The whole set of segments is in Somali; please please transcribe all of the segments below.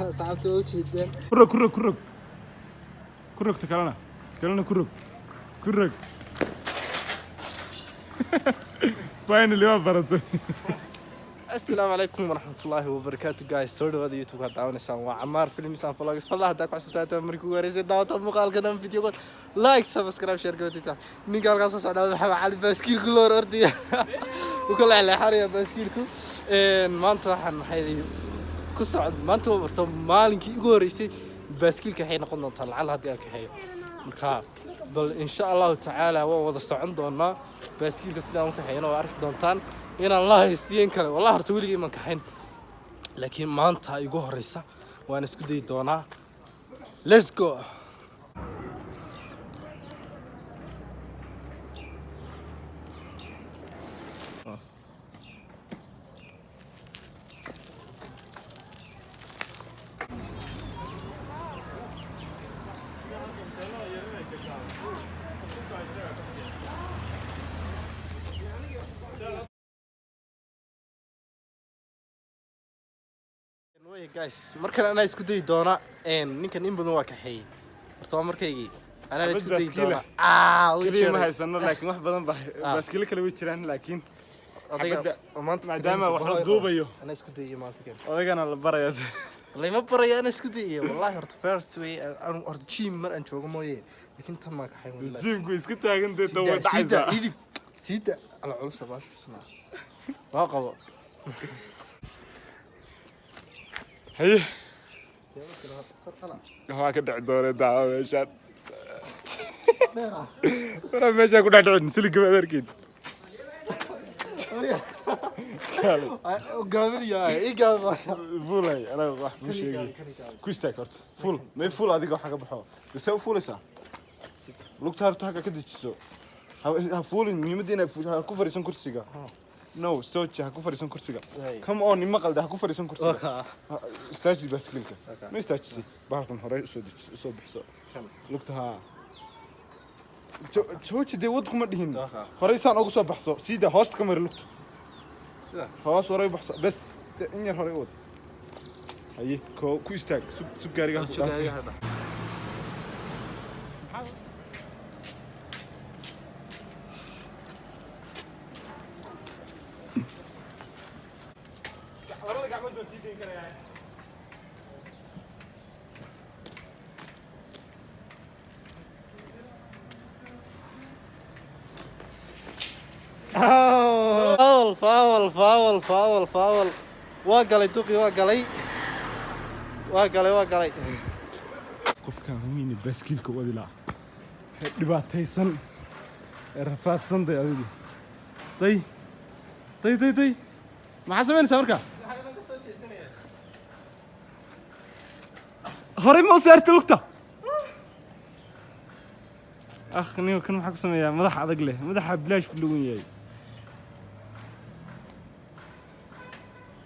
صعبته جدا. كرك تكلنا كرك باين اللي ما برت. السلام عليكم ورحمة الله وبركاته جايز سوري هذا يوتيوب قاعد تعاون إنسان وعمار فيلم إنسان فلاقس فالله هداك عشان أمريكا وريزة دعوة مقال كنا فيديو قول لايك سبسكرايب شير كوتيتا نقال قصص على محمد علي باسكيل كلور أرضية وكل على حرية باسكيلكم ما أنت حن حي قصة ما أنت ورتم مالك يقوريسي باسكيل كحين قلنا نطلع على هذا كحين مكان بل إن شاء الله تعالى ووضع عندنا باسكيل كسلام كحين وعرف دونتان إن الله يستين كله والله رتولي إيمان كحين لكن ما أنت يجوه رئيسة وأنا سكدي دونا let's go. Anyway guys markan ana isku day doona ninkan in badan waa ka xeeyay horta markaygi ana isku day doona kaliya ma haysano laakiin wax badan baaskiil kale way jiraan laakiin maadaama wax la duubayo ana isku day maanta keen odagana la barayo lama barayo ana isku day wallahi horta first way aan horta gym mar aan joogo mooyee laakiin tan ma ka xeeyay wallahi gymku iska taagan deeto way dhacaysaa sida ala culus baash bisna waa qabo هي هو كده دور دعوة مشان ترى مشان كنا نقعد نسلك ما أدركين قابل يا إيه قابل فول أنا راح مشي كويس كرت فول ما فول هذيك حاجة بحاول تسوي فول إسا لوك تعرف حاجة كده تسوي ها فول ميمدينا كفر يسون كرسيجا No, stoji ha ku fariisan kursiga. Come on, ima qalda ha ku fariisan kursiga. Staaji baaskiilka. Ma istaajisi. Bahalkan hore soo bixiso. Lugtaha. Jooji de wad kuma dhihin. Horeysaan ugu soo baxso. Sida hoosta kamar lugta. Sida. Hoos hore baxso. Bas in yar hore wad. Haye, ku istaag. Sub gaariga ha ku dhaaf. فاول واقلي توقي واقلي قف كان مين باسكيلك ودي لا dhibaataysan rafaadsan day adigu day maxaa sameynaysaa marka hore ma saartay lugta niyo kan maxaa ku sameeyaa madax adag leh madaxa bilaash ku lugan yahay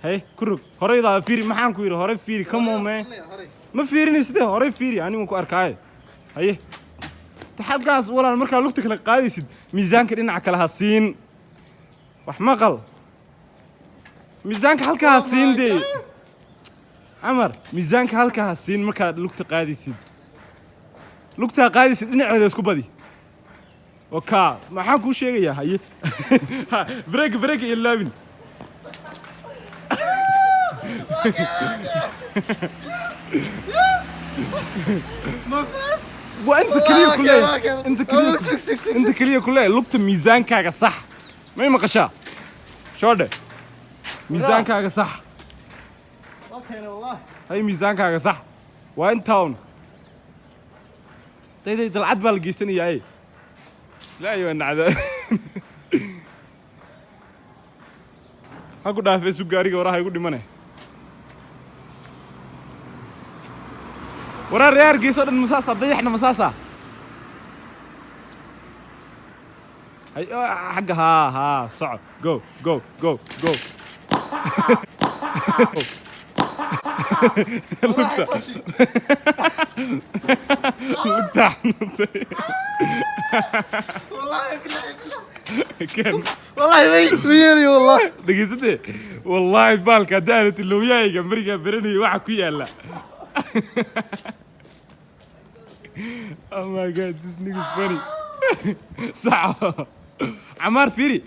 hey kurug horeyda fiiri maxaan ku yiri hore fiiri come on man ma fiirinaysid hore fiiri anigu ku arkay haye taxabgaas walaal marka lugta kala qaadaysid miisaanka dhinaca kala hasiin wax maqal miisaanka halka hasiin de amar miisaanka halka hasiin marka lugta qaadaysid dhinaceeda isku badi oka maxaan ku sheegayaa haye break iyo laabin وانت كليه كلها لقطه ميزانكاga صح ما مقشا شوده ميزانكاga صح والله هاي ميزانكاga صح وين تاون داي دلعد baa la geysanayaa لا ايوه نعده ha ku dhaafay sugaariga waraha igu dhimanay warar reer geeso dhan masaasa dayaxna masaasa hay xagga ha socod go والله كان والله ويلي والله دقيقتي والله بالك دارت اللي وياي مريقا برني واحد كويا لا Oh my god this nigga is funny صح عمار فيري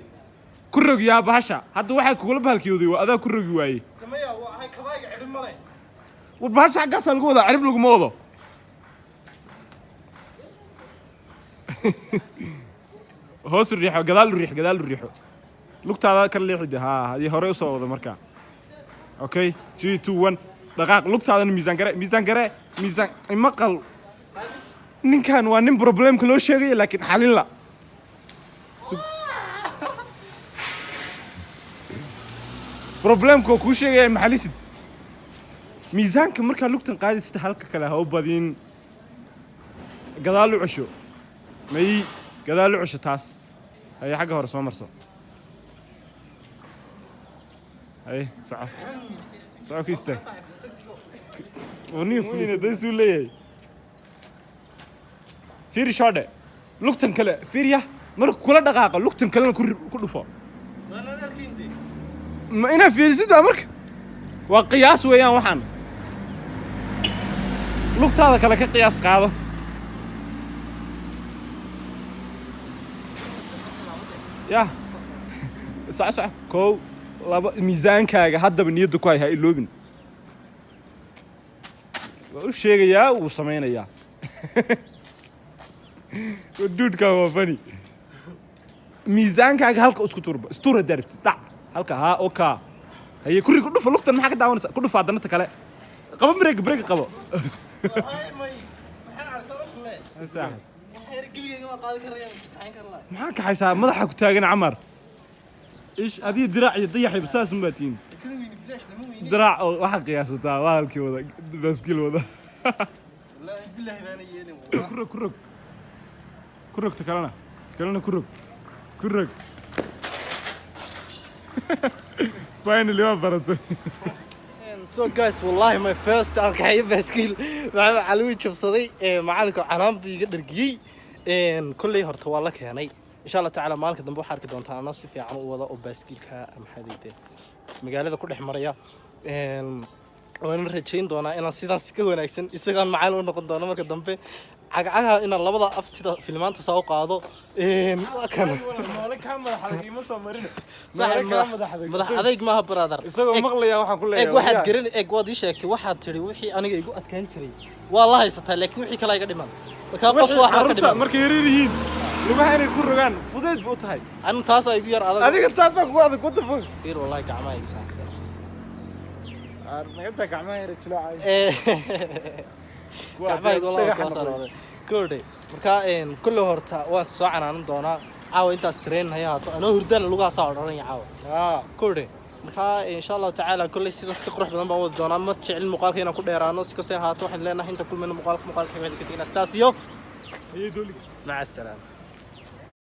كرق يا باشا هذا واحد كقول بهالكيودي وهذا كرق واي كمية هاي كبايق عدم مالي والباشا حق أصل الجودة عرف له موضة هوس الريحة قدال الريحة لقطة هذا كان اللي حده ها هذه هوري وصوّد مركان اوكي 3 2 1 دقائق لقطة هذا ميزان قرأ مقل نين كان وانين بروبلم كلو شيء لكن حالين لا بروبلم كو شيء محليس ميزان كمركا لقطة قاعد يستهلك كلا هو بدين قدالو عشو مي قدالو عشو تاس هي حاجة هور سومرسو هاي صعب كيسته ونين ده سولي فيري شاده لقطن كله فيريا مرك كل دقائق لقطن كله كل فوق ما أنا في زيد أمرك وقياس ويان وحن لقطة هذا كله كقياس قاعدة يا صح كو ميزان كاجا هذا بنيته كوي هاي اللوبين وش يا وسمينا يا ودود كان فني ميزان كاجا هلك اسكو تربه استوره دربت دع هلك ها اوكا هي كوري كدو فلوقتن ما حق داونس كدو فادنت كله قبا بريك قبا هاي ماي maxaan على sabab صح waxay ragayga ma qaadi karayaan taxaan kar laa maxaa ka xaysaa madaxa ku taagan Camar ايش هذه دراع يضيح بساس مباتين kala weyn flash lama weyn دراع waxa qiyaasataa waa halkii wada baskil wada wallahi billahi baan yeelin wallahi كرك تكلنا كرك finally ما برت so guys والله my first aan ka xayay baskil maxaa calwi jabsaday macallinka canaan biiga dhargiyay kullay horta waa la keenay insha Allah taala maalinka dambe waxaad arki doontaan anoo si fiican u wada oo baaskilka maxay deeyay magaalada ku dhex maraya waan rajayn doonaa inaan sidaas ka wanaagsan isagaan macallin u noqon doono marka dambe cagacaha in labada af sida filmaanta soo qaado waa kan madax adayg maaha brother isagoo maqlaya waxaan ku leeyahay waxaad garan waad ii sheegtay waxaad tiri wixii aniga igu adkaan jiray waa la haysataa laakiin wixii kale iga dhiman marka qof wax ka dhiman markay yaryar yihiin lugaha inay ku rogaan fudeed buu tahay anu taas ay igu yar adag adiga taas ku adag what the fuck fiir wallahi gacmaha iga saartay نقطة كعماير تلوعي gacmaha iga la saaray koodhe marka kullu horta waan soo canaanan doonaa caawa intaas train haya haato anoo hurdana lugaha saa odhanaya caawa koodhe marka insha Allah taala kullu sidaas ka qurux badan baan wada doonaa ma jecel muuqaalka inaan ku dheeraano si kastoo haato waxaan leenahay inta kulmina muuqaalka xigmada ka tigna staasiyo هي دولي مع السلامة